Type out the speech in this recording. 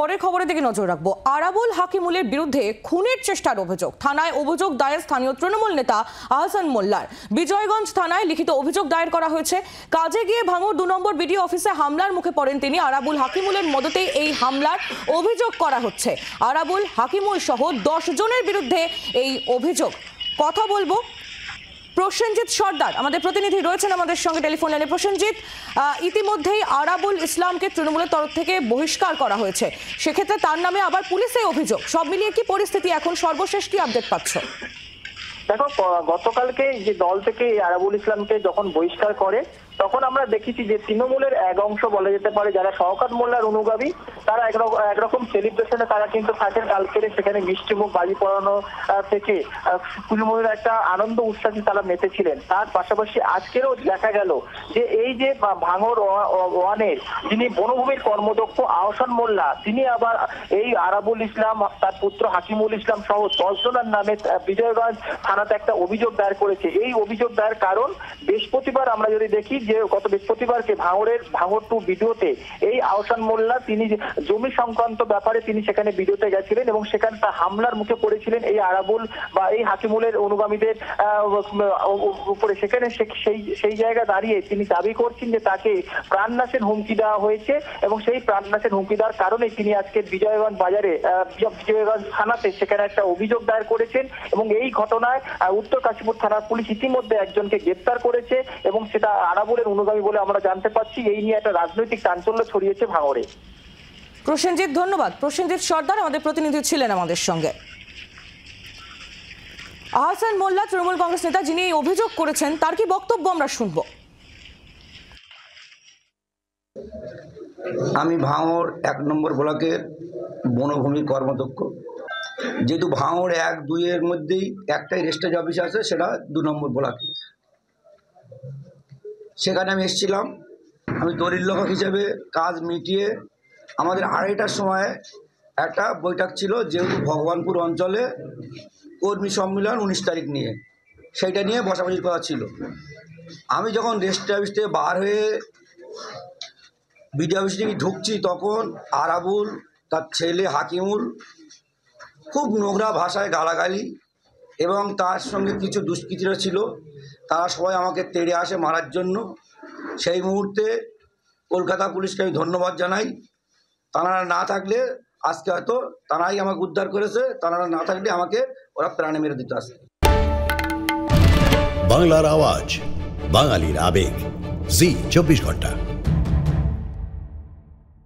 পরের খবরের দিকে নজর রাখবো। আরাবুল হাকিমুলের বিরুদ্ধে খুনের চেষ্টার অভিযোগ, থানায় অভিযোগ দায়ের স্থানীয় তৃণমূল নেতা আহসান মোল্লার। বিজয়গঞ্জ থানায় লিখিত অভিযোগ দায়ের করা হয়েছে। কাজে গিয়ে ভাঙড় 2 নম্বর বিডিও অফিসে হামলার মুখে পড়েন তিনি। আরাবুল হাকিমুলের মদতেই এই হামলার অভিযোগ করা হচ্ছে। আরাবুল হাকিমুল সহ 10 জনের বিরুদ্ধে এই অভিযোগ। কথা বলবো প্রসেনজিৎ সর্দার, আমাদের প্রতিনিধি রয়েছেন আমাদের সঙ্গে টেলিফোন লাইনে। প্রসেনজিৎ, ইতিমধ্যেই আরাবুল ইসলামকে তৃণমূলের তরফ থেকে বহিষ্কার করা হয়েছে, সেক্ষেত্রে তার নামে আবার পুলিশে অভিযোগ। সব মিলিয়ে কি পরিস্থিতি এখন, সর্বশেষ কি আপডেট পাচ্ছ? দেখো, গতকালকে যে দল থেকে আরাবুল ইসলামকে যখন বহিষ্কার করে তখন আমরা দেখেছি যে তৃণমূলের এক অংশ বলা যেতে পারে যারা শওকত মোল্লার অনুগামী, তারা একরকম সেলিব্রেশনে তারা কিন্তু থাকেন। কালকে সেখানে মিষ্টিমুখ বাজি পড়ানো থেকে তৃণমূলের একটা আনন্দ উৎসাহে তারা মেতেছিলেন। তার পাশাপাশি আজকেরও দেখা গেল যে এই যে ভাঙড় ওয়ানের যিনি বনভূমির কর্মদক্ষ আহসান মোল্লা, তিনি আবার এই আরাবুল ইসলাম, তার পুত্র হাকিমুল ইসলাম সহ 10 জনের নামে বিজয়গঞ্জ থানাতে একটা অভিযোগ দায়ের করেছে। এই অভিযোগ দায়ের কারণ, বৃহস্পতিবার আমরা যদি দেখি যে গত বৃহস্পতিবারকে ভাঙড় 2 ভিডিওতে এই আহসান মোল্লা তিনি জমি সংক্রান্ত ব্যাপারে তিনি সেখানে ভিডিওতে গেছিলেন এবং সেখানে তার হামলার মুখে পড়েছিলেন এই আরাবুল বা এই হাকিমুলের অনুগামীদের উপরে। সেখানে সেই জায়গা দাঁড়িয়ে তিনি দাবি করছেন যে তাকে প্রাণনাশের হুমকি দেওয়া হয়েছে এবং সেই প্রাণনাশের হুমকি দেওয়ার কারণে তিনি আজকে বিজয়গঞ্জ বাজারে বিজয়গঞ্জ থানাতে সেখানে একটা অভিযোগ দায়ের করেছেন এবং এই ঘটনায় উত্তর কাশীপুর থানার পুলিশ ইতিমধ্যে একজনকে গ্রেপ্তার করেছে এবং সেটা আরাবুলের অনুগামী বলে আমরা জানতে পারছি। এই নিয়ে একটা রাজনৈতিক চাঞ্চল্য ছড়িয়েছে ভাঙড়ে। প্রসেনজিৎ, ধন্যবাদ। প্রসেনজিৎ সর্দার আমাদের প্রতিনিধি ছিলেন আমাদের সঙ্গে। আহসান মোল্লা তৃণমূল কংগ্রেস নেতা, যিনি এই অভিযোগ করেছেন, তার কি বক্তব্য আমরা শুনব। আমি ভাঙড় 1 নম্বর ব্লকের বনভূমি কর্মদক্ষ। যেহেতু ভাঙড় 1, 2 এর মধ্যেই একটাই রেজিস্ট্রি অফিস আছে, সেটা 2 নম্বর ব্লকে। সেখানে আমি এসেছিলাম, আমি দলিল লেখক হিসেবে কাজ মিটিয়ে আমাদের 2:30টার সময় একটা বৈঠক ছিল, যেহেতু ভগবানপুর অঞ্চলে কর্মী সম্মেলন 19 তারিখ নিয়ে, সেইটা নিয়ে বসাবসির কথা ছিল। আমি যখন রেজিস্ট্রি অফিস থেকে বার হয়ে বিডিও অফিস থেকে ঢুকছি, তখন আরাবুল, তার ছেলে হাকিমুল খুব নোংরা ভাষায় গালাগালি এবং তার সঙ্গে কিছু দুষ্কৃতীরা ছিল, তারা সবাই আমাকে তেড়ে আসে মারার জন্য। সেই মুহূর্তে কলকাতা পুলিশকে আমি ধন্যবাদ জানাই। তারা না থাকলে আজকে হয়তো তারাই আমাকে উদ্ধার করেছে, তারা না থাকলে আমাকে ওরা প্রাণে মেরে দিতে আসে। বাংলার আওয়াজ, বাঙালির আবেগ, জি 24 ঘন্টা।